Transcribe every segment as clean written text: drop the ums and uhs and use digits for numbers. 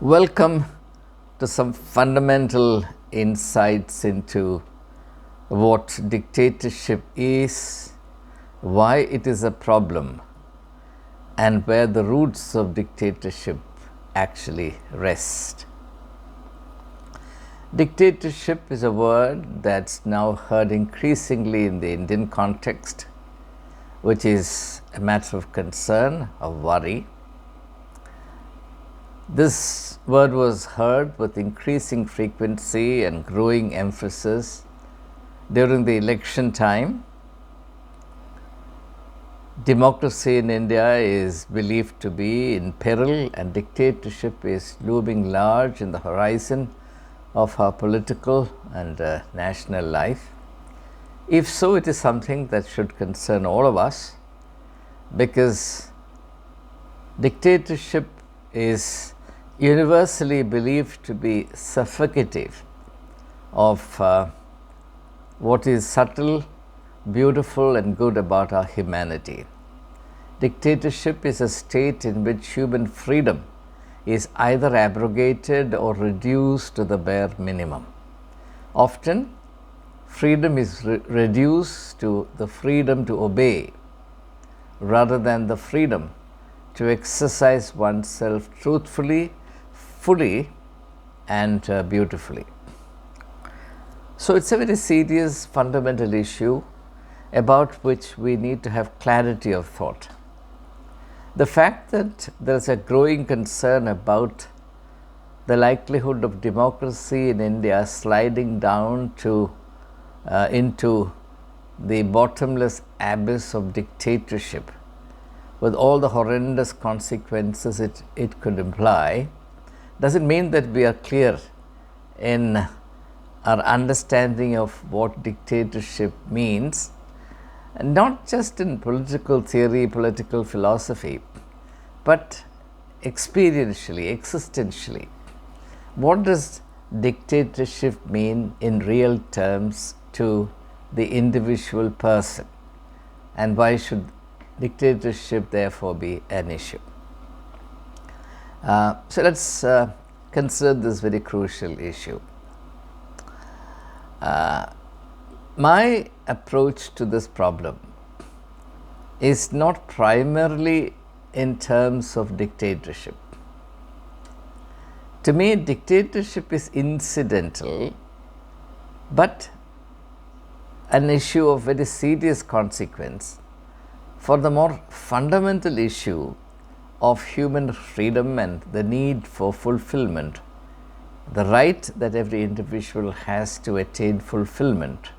Welcome to some fundamental insights into what dictatorship is, why it is a problem, and where the roots of dictatorship actually rest. Dictatorship is a word that's now heard increasingly in the Indian context, which is a matter of concern, of worry. This word was heard with increasing frequency and growing emphasis during the election time. Democracy in India is believed to be in peril, and dictatorship is looming large in the horizon of our political and national life. If so, it is something that should concern all of us, because dictatorship is universally believed to be suffocative of what is subtle, beautiful, and good about our humanity. Dictatorship is a state in which human freedom is either abrogated or reduced to the bare minimum. Often, freedom is reduced to the freedom to obey rather than the freedom to exercise oneself truthfully, fully, and beautifully. So it's a very serious fundamental issue about which we need to have clarity of thought. The fact that there is a growing concern about the likelihood of democracy in India sliding down into the bottomless abyss of dictatorship, with all the horrendous consequences it could imply, doesn't mean that we are clear in our understanding of what dictatorship means, and not just in political theory, political philosophy, but experientially, existentially. What does dictatorship mean in real terms to the individual person, and why should dictatorship therefore be an issue? So let's consider this very crucial issue. My approach to this problem is not primarily in terms of dictatorship. To me, dictatorship is incidental, but an issue of very serious consequence for the more fundamental issue of human freedom and the need for fulfillment, the right that every individual has to attain fulfillment,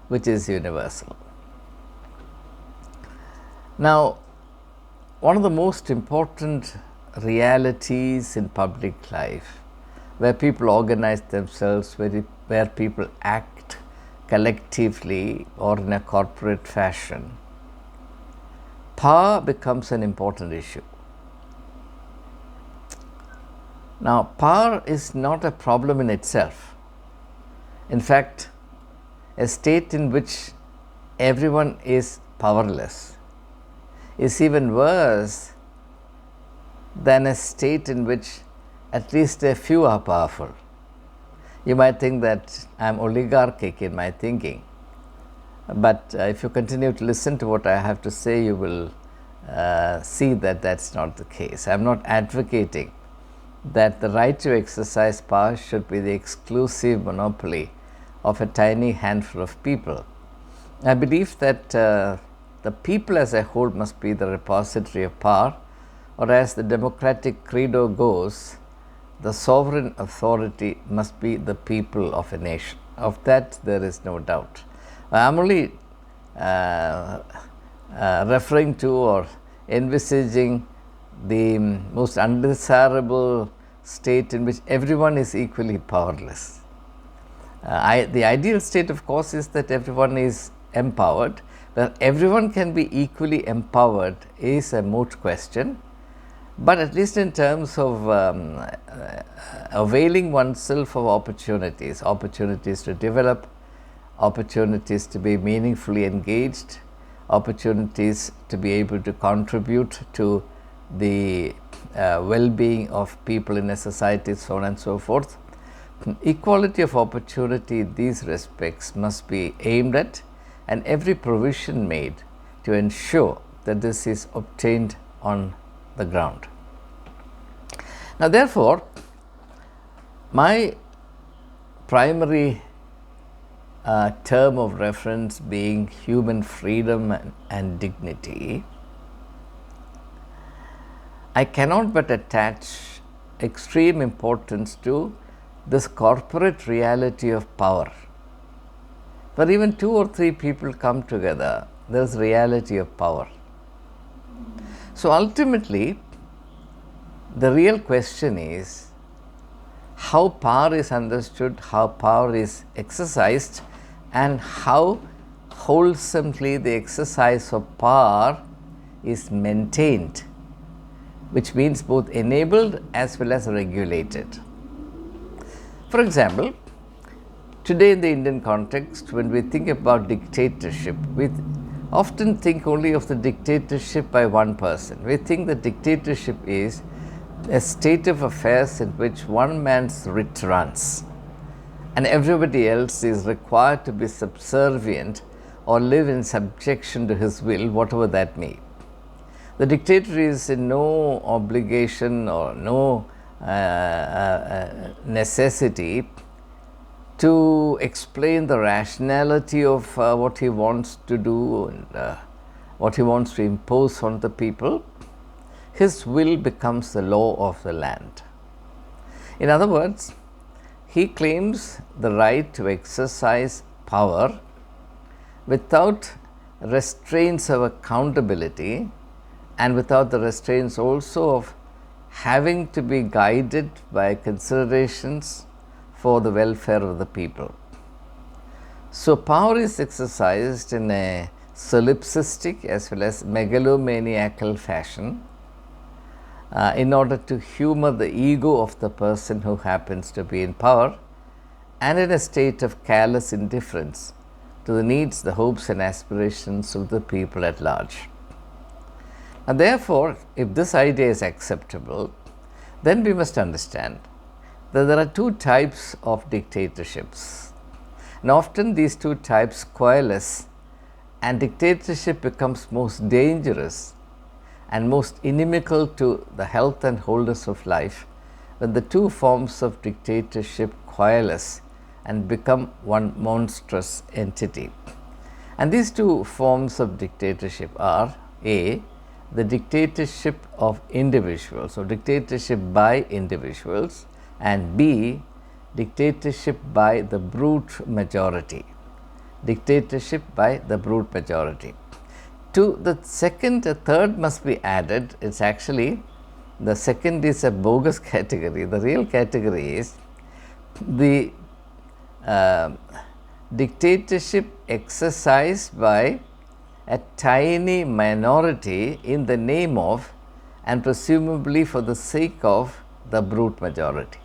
which is universal. Now, one of the most important realities in public life, where people organize themselves, where people act collectively or in a corporate fashion, power becomes an important issue. Now, power is not a problem in itself. In fact, a state in which everyone is powerless is even worse than a state in which at least a few are powerful. You might think that I am oligarchic in my thinking, but if you continue to listen to what I have to say, you will see that that's not the case. I am not advocating that the right to exercise power should be the exclusive monopoly of a tiny handful of people. I believe that the people as a whole must be the repository of power, or as the democratic credo goes, the sovereign authority must be the people of a nation. Of that, there is no doubt. I am only referring to or envisaging the most undesirable state in which everyone is equally powerless. The ideal state, of course, is that everyone is empowered. That everyone can be equally empowered is a moot question, but at least in terms of availing oneself of opportunities to develop, opportunities to be meaningfully engaged, opportunities to be able to contribute to the well-being of people in a society, so on and so forth. Equality of opportunity in these respects must be aimed at, and every provision made to ensure that this is obtained on the ground. Now, therefore, my primary term of reference being human freedom and dignity, I cannot but attach extreme importance to this corporate reality of power. Where even 2 or 3 people come together, there is reality of power. So ultimately, the real question is how power is understood, how power is exercised, and how wholesomely the exercise of power is maintained, which means both enabled as well as regulated. For example, today in the Indian context, when we think about dictatorship, we often think only of the dictatorship by one person. We think that dictatorship is a state of affairs in which one man's writ runs and everybody else is required to be subservient or live in subjection to his will, whatever that may. The dictator is in no obligation or no necessity to explain the rationality of what he wants to do and what he wants to impose on the people. His will becomes the law of the land. In other words, he claims the right to exercise power without restraints of accountability and without the restraints also of having to be guided by considerations for the welfare of the people. So, power is exercised in a solipsistic as well as megalomaniacal fashion in order to humor the ego of the person who happens to be in power, and in a state of careless indifference to the needs, the hopes and aspirations of the people at large. And therefore, if this idea is acceptable, then we must understand that there are 2 types of dictatorships, and often these 2 types coalesce, and dictatorship becomes most dangerous and most inimical to the health and wholeness of life when the 2 forms of dictatorship coalesce and become one monstrous entity. And these 2 forms of dictatorship are A, the dictatorship of individuals, or dictatorship by individuals, and B, dictatorship by the brute majority. Dictatorship by the brute majority. To the second, a third must be added. It's actually, the second is a bogus category. The real category is the dictatorship exercised by a tiny minority in the name of and presumably for the sake of the brute majority.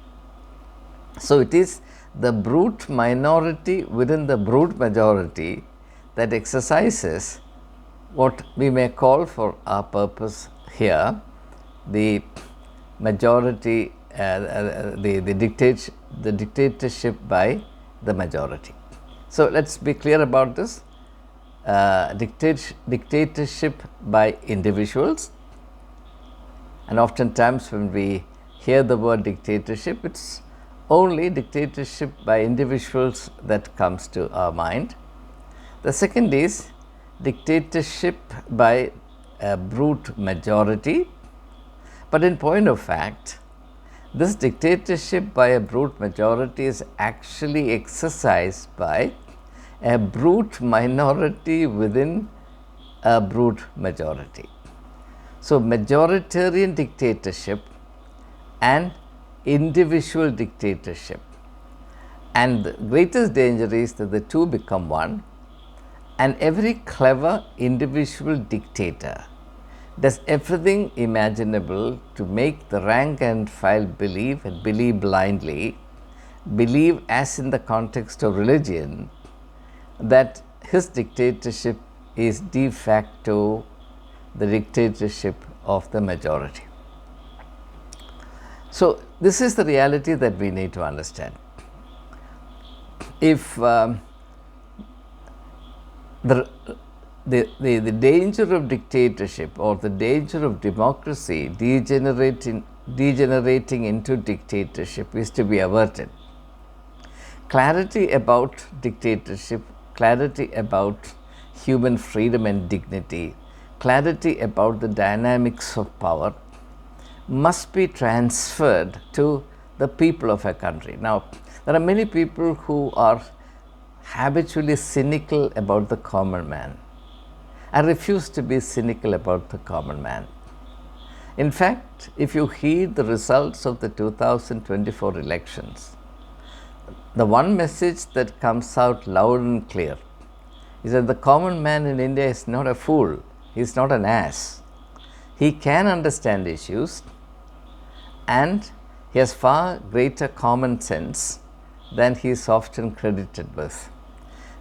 So, it is the brute minority within the brute majority that exercises what we may call for our purpose here the majority, the dictatorship by the majority. So, let us be clear about this. Dictatorship by individuals, and oftentimes when we hear the word dictatorship, it is only dictatorship by individuals that comes to our mind. The second is dictatorship by a brute majority, but in point of fact, this dictatorship by a brute majority is actually exercised by a brute minority within a brute majority. So, majoritarian dictatorship and individual dictatorship, and the greatest danger is that the 2 become one, and every clever individual dictator does everything imaginable to make the rank and file believe, and believe blindly, believe as in the context of religion, that his dictatorship is de facto the dictatorship of the majority. So, this is the reality that we need to understand. If the danger of dictatorship or the danger of democracy degenerating into dictatorship is to be averted, clarity about dictatorship, clarity about human freedom and dignity, clarity about the dynamics of power must be transferred to the people of a country. Now, there are many people who are habitually cynical about the common man. I refuse to be cynical about the common man. In fact, if you heed the results of the 2024 elections, the one message that comes out loud and clear is that the common man in India is not a fool, he is not an ass. He can understand issues and he has far greater common sense than he is often credited with.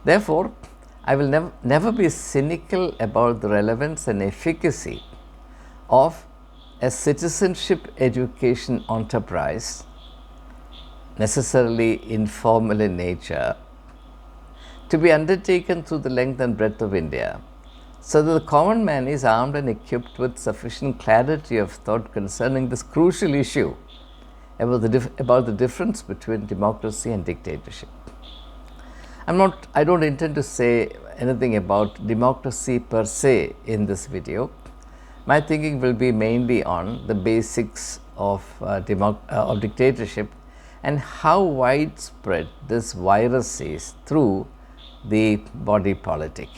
Therefore, I will never be cynical about the relevance and efficacy of a citizenship education enterprise, necessarily informal in nature, to be undertaken through the length and breadth of India, so that the common man is armed and equipped with sufficient clarity of thought concerning this crucial issue about the difference between democracy and dictatorship. I don't intend to say anything about democracy per se in this video. My thinking will be mainly on the basics of dictatorship and how widespread this virus is through the body politic.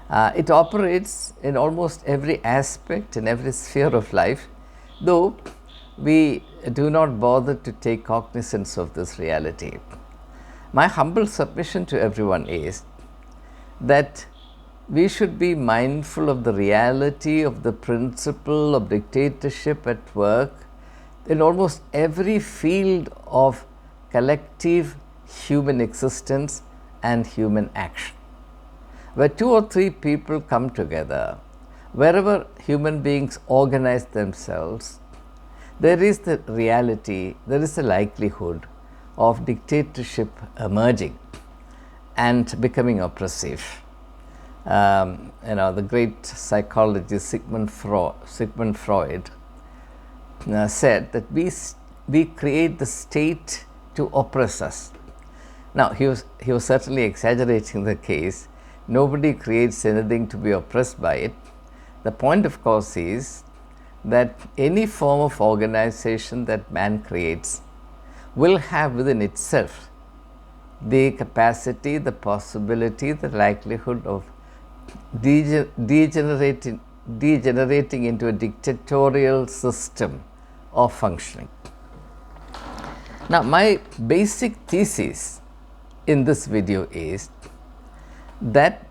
It operates in almost every aspect, in every sphere of life, though we do not bother to take cognizance of this reality. My humble submission to everyone is that we should be mindful of the reality of the principle of dictatorship at work in almost every field of collective human existence and human action. Where two or three people come together, wherever human beings organize themselves, there is the reality, there is the likelihood of dictatorship emerging and becoming oppressive. The great psychologist Sigmund Freud said that we create the state to oppress us. Now, he was certainly exaggerating the case. Nobody creates anything to be oppressed by it. The point, of course, is that any form of organization that man creates will have within itself the capacity, the possibility, the likelihood of degenerating into a dictatorial system of functioning. Now, my basic thesis in this video is that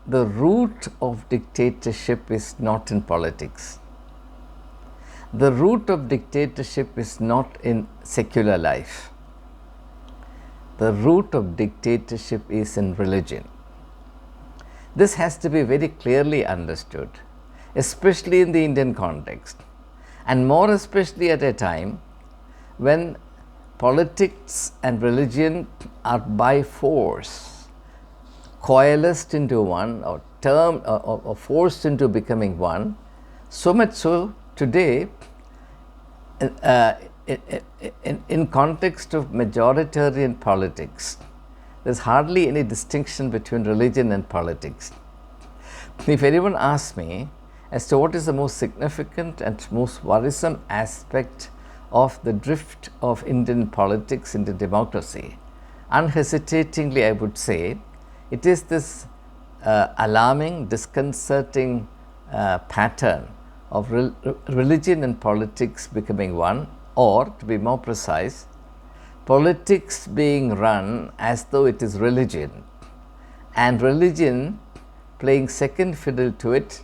the root of dictatorship is not in politics. The root of dictatorship is not in secular life. The root of dictatorship is in religion. This has to be very clearly understood, especially in the Indian context, and more especially at a time when politics and religion are by force coalesced into one or forced into becoming one, so much so today in context of majoritarian politics, there's hardly any distinction between religion and politics. If anyone asks me as to what is the most significant and most worrisome aspect of the drift of Indian politics into democracy, unhesitatingly I would say it is this alarming, disconcerting pattern of religion and politics becoming one, or to be more precise, politics being run as though it is religion, and religion playing second fiddle to it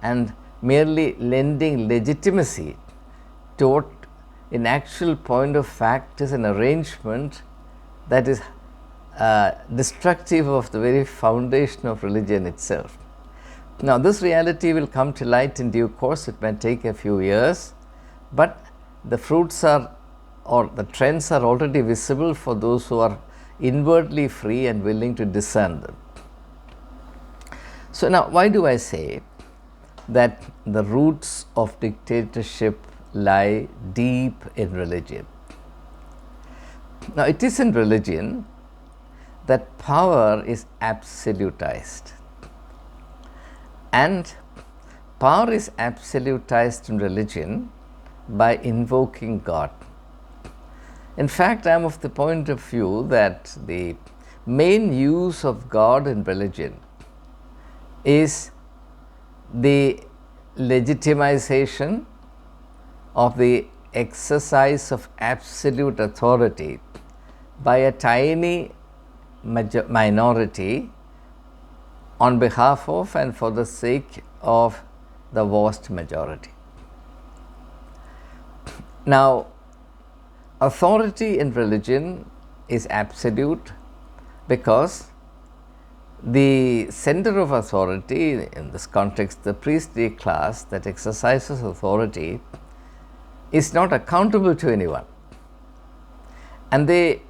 and merely lending legitimacy to what in actual point of fact is an arrangement that is destructive of the very foundation of religion itself. Now, this reality will come to light in due course. It may take a few years, but the fruits are, or the trends are already visible for those who are inwardly free and willing to discern them. So now, why do I say that the roots of dictatorship lie deep in religion? Now, it is in religion that power is absolutized, and power is absolutized in religion by invoking God. In fact, I am of the point of view that the main use of God in religion is the legitimization of the exercise of absolute authority by a tiny minority on behalf of and for the sake of the vast majority. Now, authority in religion is absolute because the center of authority, in this context the priestly class that exercises authority, is not accountable to anyone, and they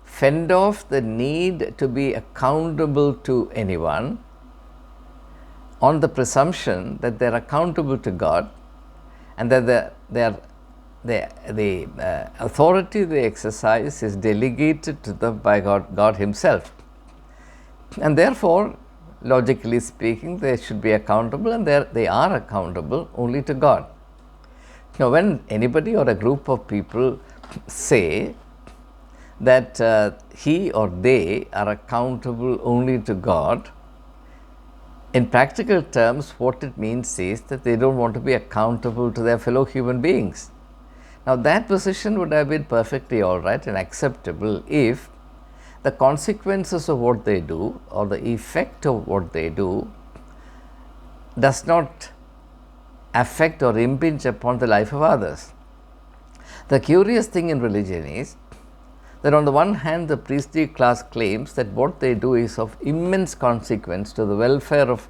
fend off the need to be accountable to anyone on the presumption that they are accountable to God, and that the authority they exercise is delegated to them by God Himself. And therefore, logically speaking, they should be accountable, and they are accountable only to God. Now, when anybody or a group of people say that he or they are accountable only to God, in practical terms, what it means is that they don't want to be accountable to their fellow human beings. Now, that position would have been perfectly all right and acceptable if the consequences of what they do or the effect of what they do does not affect or impinge upon the life of others. The curious thing in religion is that on the one hand, the priestly class claims that what they do is of immense consequence to the welfare of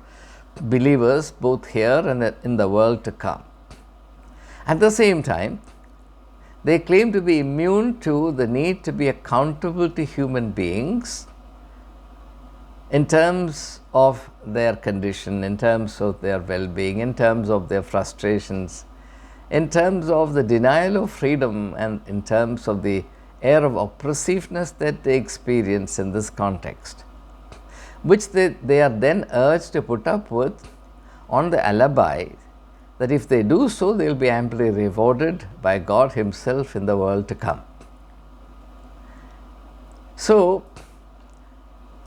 believers both here and in the world to come. At the same time, they claim to be immune to the need to be accountable to human beings in terms of their condition, in terms of their well-being, in terms of their frustrations, in terms of the denial of freedom, and in terms of the air of oppressiveness that they experience in this context, which they are then urged to put up with on the alibi that if they do so, they will be amply rewarded by God Himself in the world to come. So,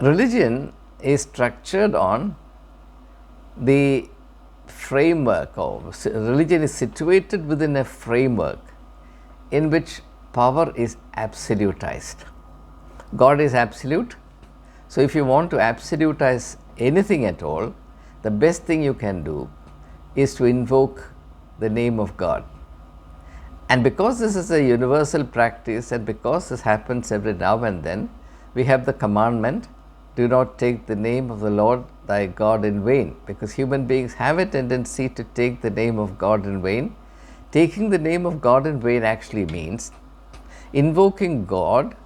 religion is structured on the framework, or religion is situated within a framework in which power is absolutized. God is absolute. So, if you want to absolutize anything at all, the best thing you can do is to invoke the name of God. And because this is a universal practice, and because this happens every now and then, we have the commandment, do not take the name of the Lord thy God in vain, because human beings have a tendency to take the name of God in vain. Taking the name of God in vain actually means invoking God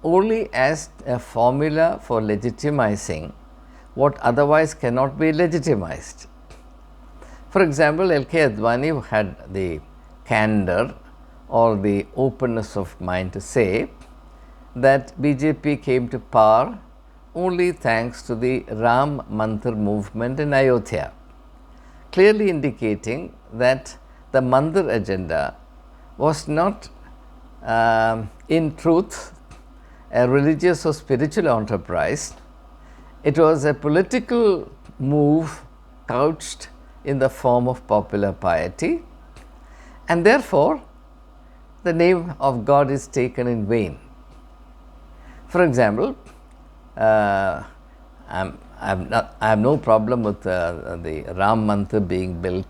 only as a formula for legitimizing what otherwise cannot be legitimized. For example, L.K. Advani had the candor or the openness of mind to say that BJP came to power only thanks to the Ram Mandir movement in Ayodhya, clearly indicating that the Mandir agenda was not in truth a religious or spiritual enterprise. It was a political move couched in the form of popular piety, and therefore the name of God is taken in vain. For example, I have no problem with the Ram Mandir being built,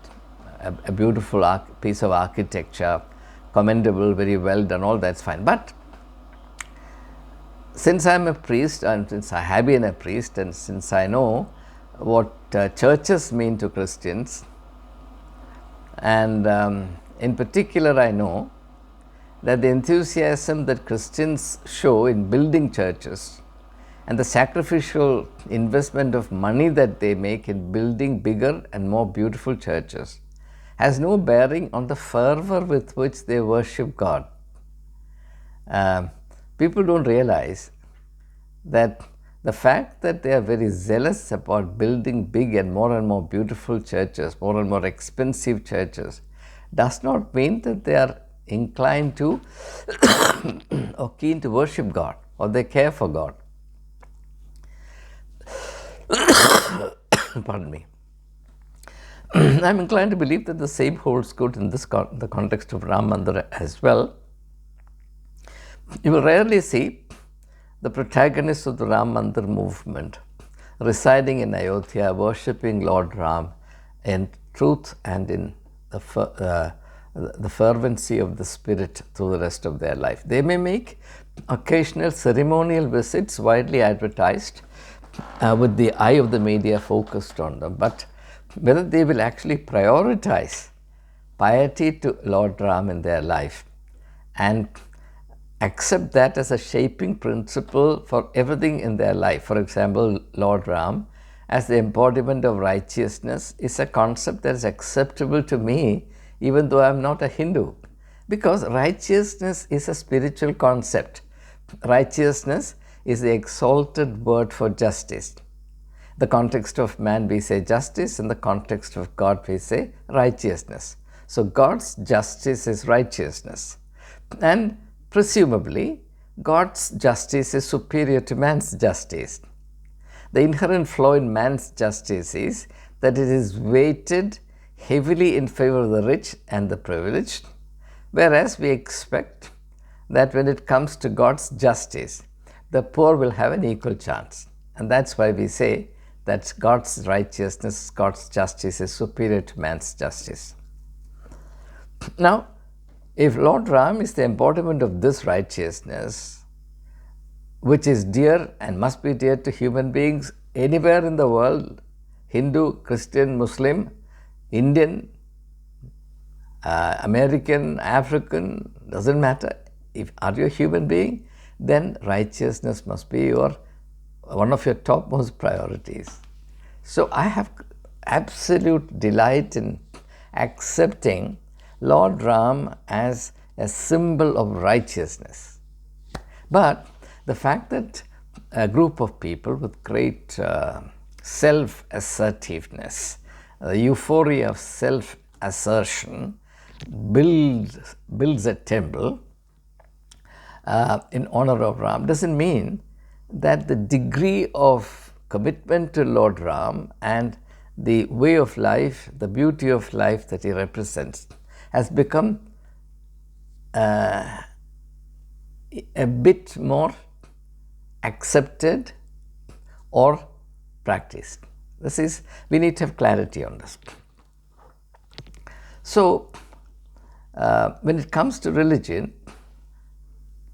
a beautiful piece of architecture, commendable, very well done, all that's fine. But since I am a priest, and since I have been a priest, and since I know what churches mean to Christians, and In particular, I know that the enthusiasm that Christians show in building churches and the sacrificial investment of money that they make in building bigger and more beautiful churches has no bearing on the fervor with which they worship God. People don't realize that the fact that they are very zealous about building big and more beautiful churches, more and more expensive churches, does not mean that they are inclined to or keen to worship God or they care for God. Pardon me. I'm inclined to believe that the same holds good in the context of Ram Mandir as well. You will rarely see the protagonists of the Ram Mandir movement residing in Ayodhya, worshipping Lord Ram in truth and in the fervency of the spirit through the rest of their life. They may make occasional ceremonial visits widely advertised with the eye of the media focused on them, but whether they will actually prioritize piety to Lord Ram in their life and accept that as a shaping principle for everything in their life. For example, Lord Ram as the embodiment of righteousness is a concept that is acceptable to me even though I am not a Hindu, because righteousness is a spiritual concept. Righteousness is the exalted word for justice. In the context of man we say justice, in the context of God we say righteousness. So God's justice is righteousness, and presumably God's justice is superior to man's justice. The inherent flaw in man's justice is that it is weighted heavily in favor of the rich and the privileged, whereas we expect that when it comes to God's justice, the poor will have an equal chance. And that's why we say that God's righteousness, God's justice is superior to man's justice. Now, if Lord Ram is the embodiment of this righteousness, which is dear and must be dear to human beings anywhere in the world, Hindu, Christian, Muslim, Indian, American, African, doesn't matter. If are you a human being, then righteousness must be one of your topmost priorities. So I have absolute delight in accepting Lord Ram as a symbol of righteousness. But the fact that a group of people with great self-assertiveness, the euphoria of self-assertion, builds a temple in honor of Ram doesn't mean that the degree of commitment to Lord Ram and the way of life, the beauty of life that he represents has become a bit more accepted or practiced. We need to have clarity on this. So, when it comes to religion,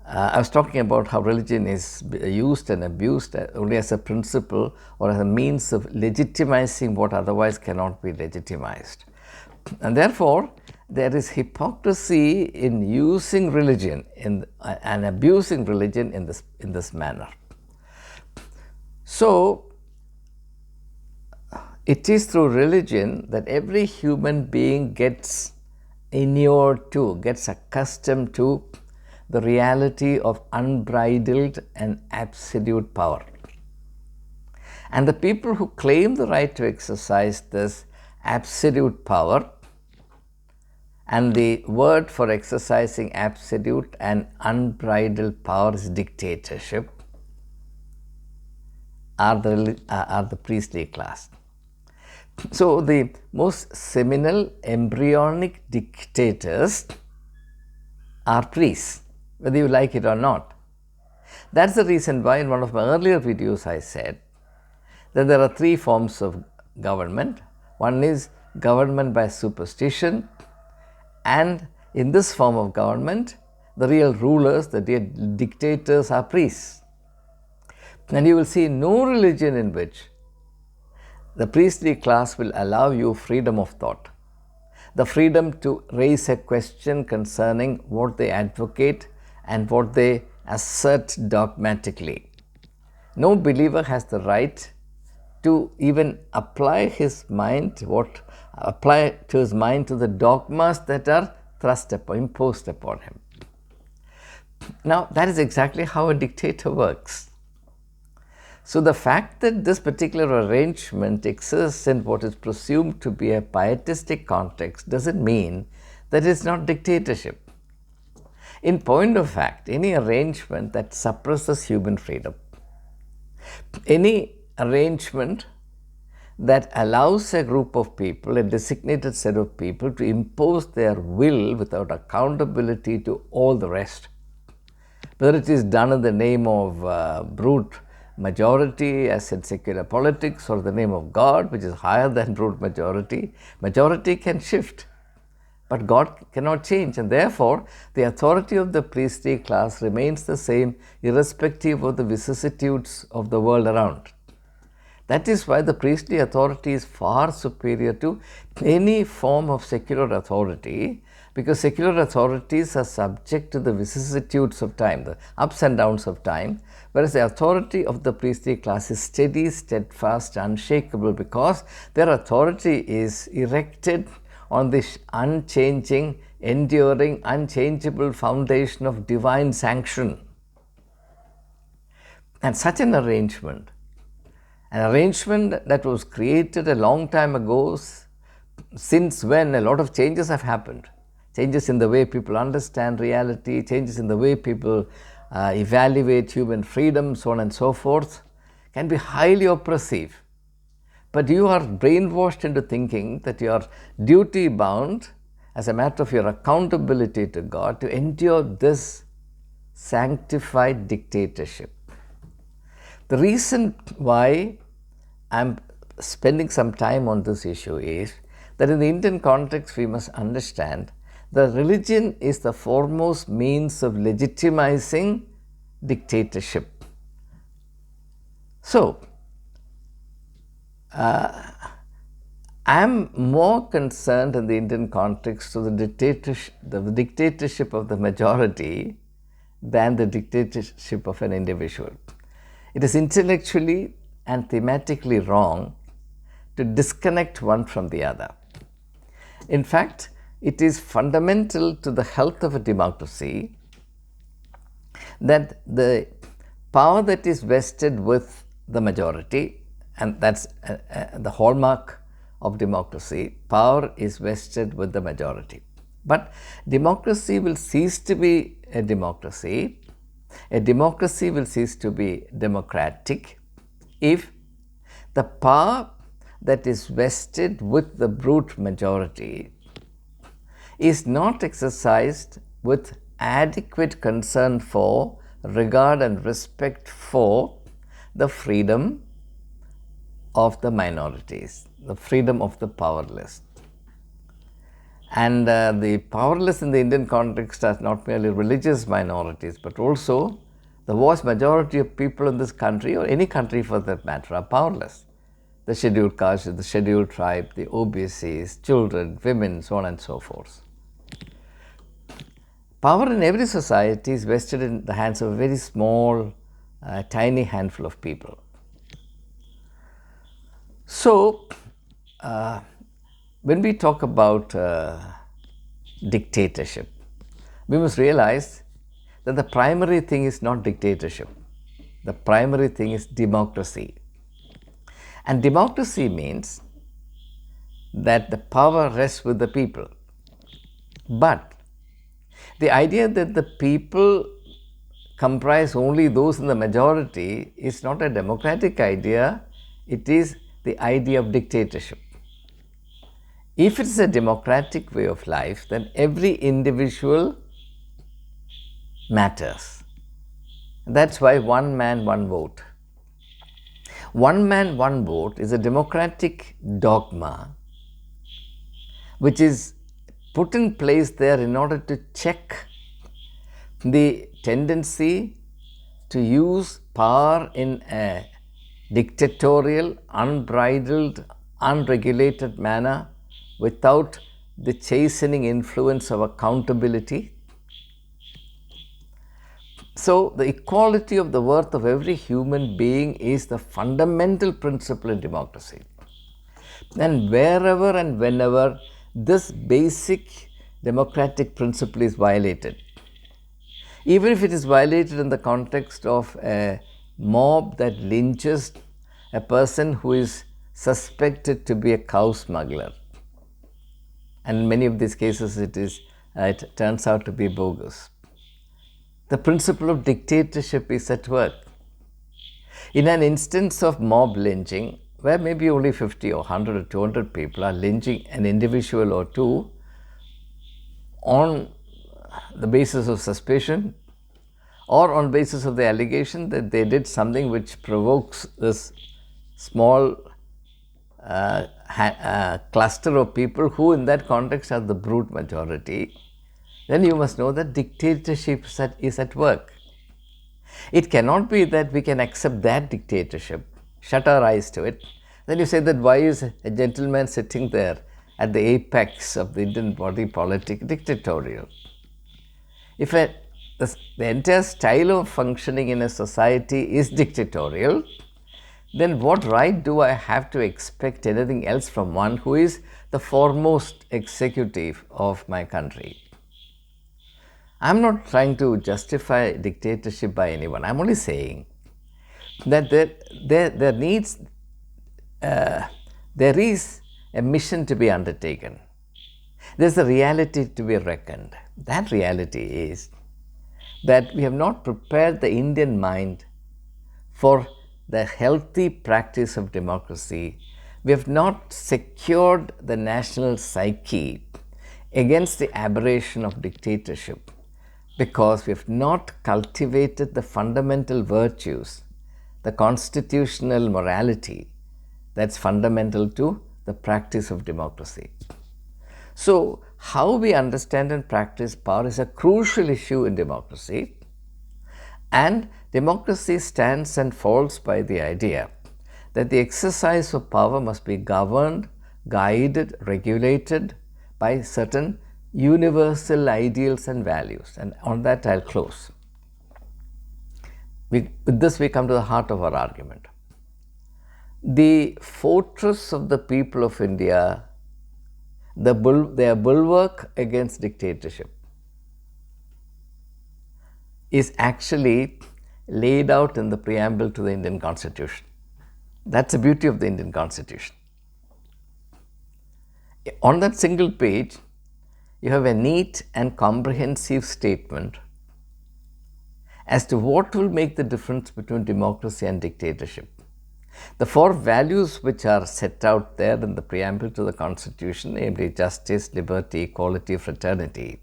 I was talking about how religion is used and abused only as a principle or as a means of legitimizing what otherwise cannot be legitimized. And therefore, there is hypocrisy in using religion and abusing religion in this manner. So, it is through religion that every human being gets inured to, gets accustomed to the reality of unbridled and absolute power. And the people who claim the right to exercise this absolute power, and the word for exercising absolute and unbridled power is dictatorship, are the priestly class. So the most seminal embryonic dictators are priests, whether you like it or not. That's the reason why in one of my earlier videos I said that there are three forms of government. One is government by superstition, and in this form of government, the real rulers, the dictators are priests. And you will see no religion in which the priestly class will allow you freedom of thought. the freedom to raise a question concerning what they advocate and what they assert dogmatically. No believer has the right to even apply to his mind to the dogmas that are imposed upon him. Now, that is exactly how a dictator works. So the fact that this particular arrangement exists in what is presumed to be a pietistic context doesn't mean that it's not dictatorship. In point of fact, any arrangement that suppresses human freedom, any arrangement that allows a group of people, a designated set of people, to impose their will without accountability to all the rest, whether it is done in the name of brute majority, as in secular politics, or the name of God, which is higher than brute majority. Majority can shift, but God cannot change, and therefore the authority of the priestly class remains the same irrespective of the vicissitudes of the world around. That is why the priestly authority is far superior to any form of secular authority, because secular authorities are subject to the vicissitudes of time, the ups and downs of time, whereas the authority of the priestly class is steady, steadfast, unshakable, because their authority is erected on this unchanging, enduring, unchangeable foundation of divine sanction. And such an arrangement that was created a long time ago, since when a lot of changes have happened. Changes in the way people understand reality, changes in the way people evaluate human freedom, so on and so forth, can be highly oppressive. But you are brainwashed into thinking that you are duty bound, as a matter of your accountability to God, to endure this sanctified dictatorship. The reason why I'm spending some time on this issue is that in the Indian context we must understand that religion is the foremost means of legitimizing dictatorship. So, I'm more concerned in the Indian context of the dictatorship of the majority than the dictatorship of an individual. It is intellectually and thematically wrong to disconnect one from the other. In fact, it is fundamental to the health of a democracy that the power that is vested with the majority, and that's the hallmark of democracy, power is vested with the majority. But democracy will cease to be a democracy will cease to be democratic if the power that is vested with the brute majority is not exercised with adequate concern for, regard and respect for the freedom of the minorities, the freedom of the powerless. And the powerless in the Indian context are not merely religious minorities, but also the vast majority of people in this country, or any country for that matter, are powerless. The scheduled caste, the scheduled tribe, the OBCs, children, women, so on and so forth. Power in every society is vested in the hands of a very small, tiny handful of people. So, when we talk about dictatorship, we must realize that the primary thing is not dictatorship. The primary thing is democracy. And democracy means that the power rests with the people. But the idea that the people comprise only those in the majority is not a democratic idea, it is the idea of dictatorship. If it is a democratic way of life, then every individual matters. That's why one man, one vote. One man, one vote is a democratic dogma which is put in place there in order to check the tendency to use power in a dictatorial, unbridled, unregulated manner without the chastening influence of accountability. So, the equality of the worth of every human being is the fundamental principle in democracy. And wherever and whenever this basic democratic principle is violated, even if it is violated in the context of a mob that lynches a person who is suspected to be a cow smuggler, and in many of these cases it turns out to be bogus, the principle of dictatorship is at work. In an instance of mob lynching, where maybe only 50 or 100 or 200 people are lynching an individual or two on the basis of suspicion or on basis of the allegation that they did something which provokes this small cluster of people who in that context are the brute majority, then you must know that dictatorship is at work. It cannot be that we can accept that dictatorship, shut our eyes to it. Then you say that why is a gentleman sitting there at the apex of the Indian body politic dictatorial? If the entire style of functioning in a society is dictatorial, then what right do I have to expect anything else from one who is the foremost executive of my country? I'm not trying to justify dictatorship by anyone. I'm only saying that there is a mission to be undertaken. There's a reality to be reckoned. That reality is that we have not prepared the Indian mind for the healthy practice of democracy. We have not secured the national psyche against the aberration of dictatorship because we have not cultivated the fundamental virtues, the constitutional morality that's fundamental to the practice of democracy. So, how we understand and practice power is a crucial issue in democracy, and democracy stands and falls by the idea that the exercise of power must be governed, guided, regulated by certain universal ideals and values, and on that I'll close. With this we come to the heart of our argument. The fortress of the people of India, their bulwark against dictatorship, is actually laid out in the preamble to the Indian Constitution. That's the beauty of the Indian Constitution. On that single page, you have a neat and comprehensive statement as to what will make the difference between democracy and dictatorship. The four values which are set out there in the preamble to the Constitution, namely justice, liberty, equality, fraternity,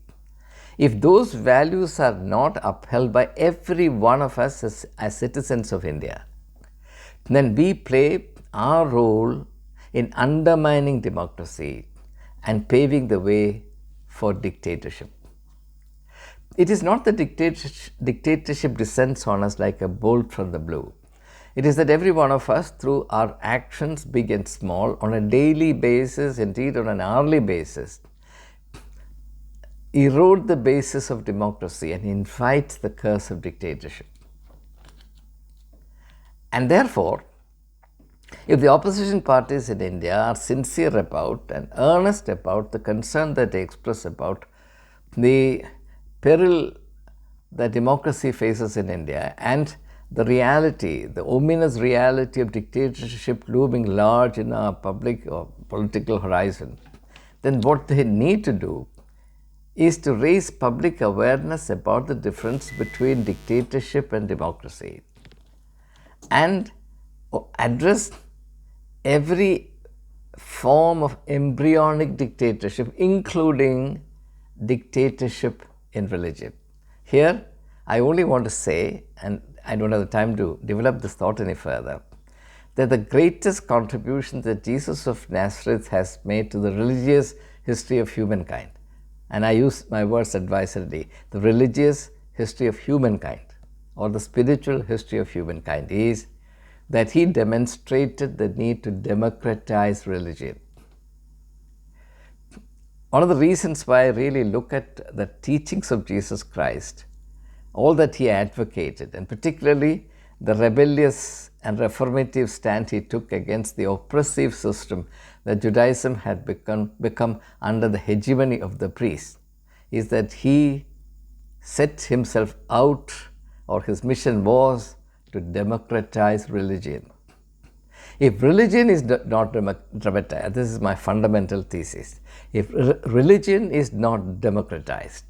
if those values are not upheld by every one of us as citizens of India, then we play our role in undermining democracy and paving the way for dictatorship. It is not that dictatorship descends on us like a bolt from the blue. It is that every one of us, through our actions, big and small, on a daily basis, indeed on an hourly basis, erode the basis of democracy and invite the curse of dictatorship. And therefore, if the opposition parties in India are sincere about and earnest about the concern that they express about the peril that democracy faces in India and the reality, the ominous reality of dictatorship looming large in our public or political horizon, then what they need to do is to raise public awareness about the difference between dictatorship and democracy and address every form of embryonic dictatorship, including dictatorship in religion. Here, I only want to say, and I don't have the time to develop this thought any further, that the greatest contribution that Jesus of Nazareth has made to the religious history of humankind, and I use my words advisedly, the religious history of humankind or the spiritual history of humankind, is that he demonstrated the need to democratize religion. one of the reasons why I really look at the teachings of Jesus Christ, all that he advocated, and particularly the rebellious and reformative stand he took against the oppressive system that Judaism had become under the hegemony of the priests, is that he set himself out, or his mission was to democratize religion. If religion is not democratized, this is my fundamental thesis. If religion is not democratized,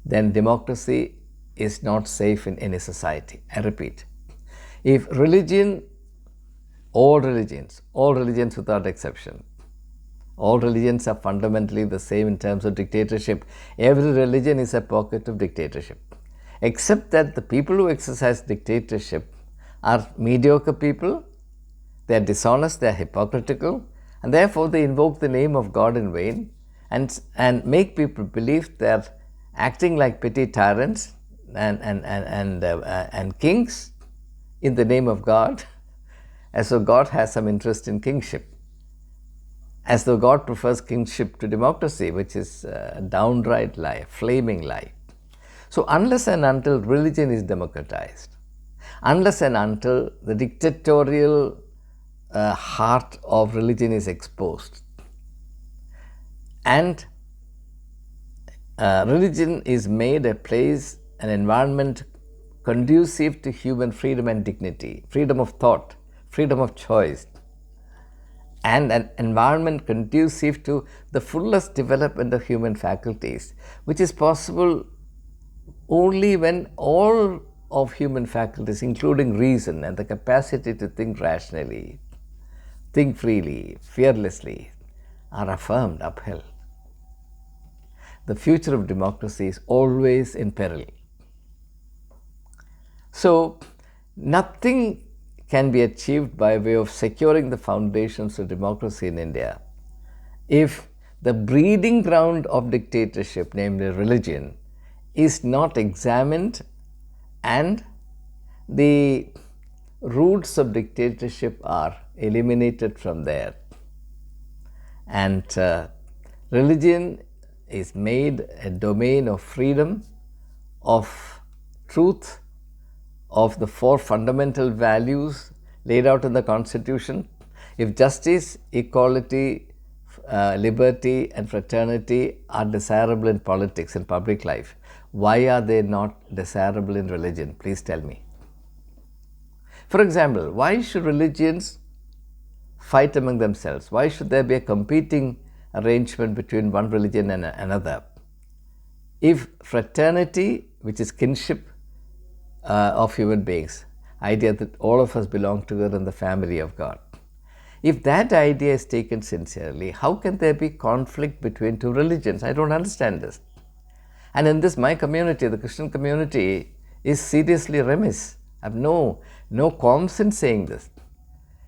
then democracy is not safe in any society. I repeat, if religion, all religions without exception, all religions are fundamentally the same in terms of dictatorship. Every religion is a pocket of dictatorship, except that the people who exercise dictatorship are mediocre people, they are dishonest, they are hypocritical, and therefore they invoke the name of God in vain and make people believe they are acting like petty tyrants and kings in the name of God, as though God has some interest in kingship, as though God prefers kingship to democracy, which is a downright lie, a flaming lie. So unless and until religion is democratized, unless and until the dictatorial heart of religion is exposed, and religion is made a place, an environment conducive to human freedom and dignity, freedom of thought, freedom of choice, and an environment conducive to the fullest development of human faculties, which is possible only when all of human faculties, including reason and the capacity to think rationally, think freely, fearlessly, are affirmed, upheld. The future of democracy is always in peril. So, nothing can be achieved by way of securing the foundations of democracy in India if the breeding ground of dictatorship, namely religion, is not examined and the roots of dictatorship are eliminated from there. And religion is made a domain of freedom, of truth, of the four fundamental values laid out in the Constitution. If justice, equality, liberty and fraternity are desirable in politics and public life, why are they not desirable in religion? Please tell me. For example, why should religions fight among themselves? Why should there be a competing arrangement between one religion and another? If fraternity, which is kinship of human beings, idea that all of us belong together in the family of God, if that idea is taken sincerely, how can there be conflict between two religions? I don't understand this. And in this, my community, the Christian community, is seriously remiss. I have no qualms in saying this.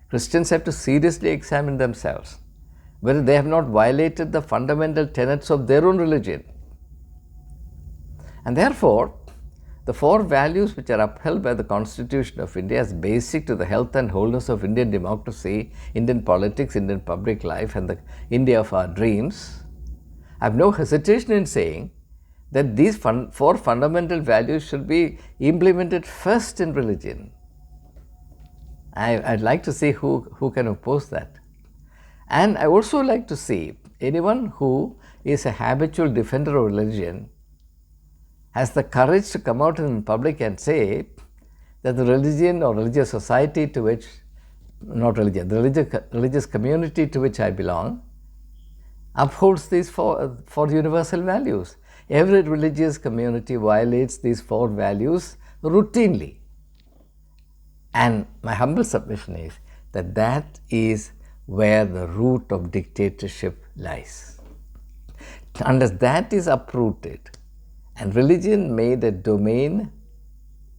Christians have to seriously examine themselves whether they have not violated the fundamental tenets of their own religion. And therefore, the four values which are upheld by the Constitution of India as basic to the health and wholeness of Indian democracy, Indian politics, Indian public life, and the India of our dreams, I have no hesitation in saying that these four fundamental values should be implemented first in religion. I'd like to see who can oppose that. And I also like to see anyone who is a habitual defender of religion has the courage to come out in public and say that the religion or religious society to which, not religion, the religious community to which I belong upholds these four universal values. Every religious community violates these four values routinely. And my humble submission is that that is where the root of dictatorship lies. Unless that is uprooted and religion made a domain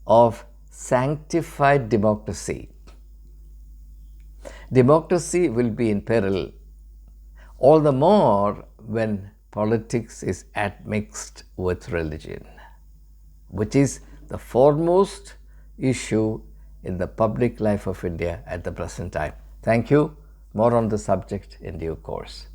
of sanctified democracy, democracy will be in peril, all the more when politics is admixed with religion, which is the foremost issue in the public life of India at the present time. Thank you. More on the subject in due course.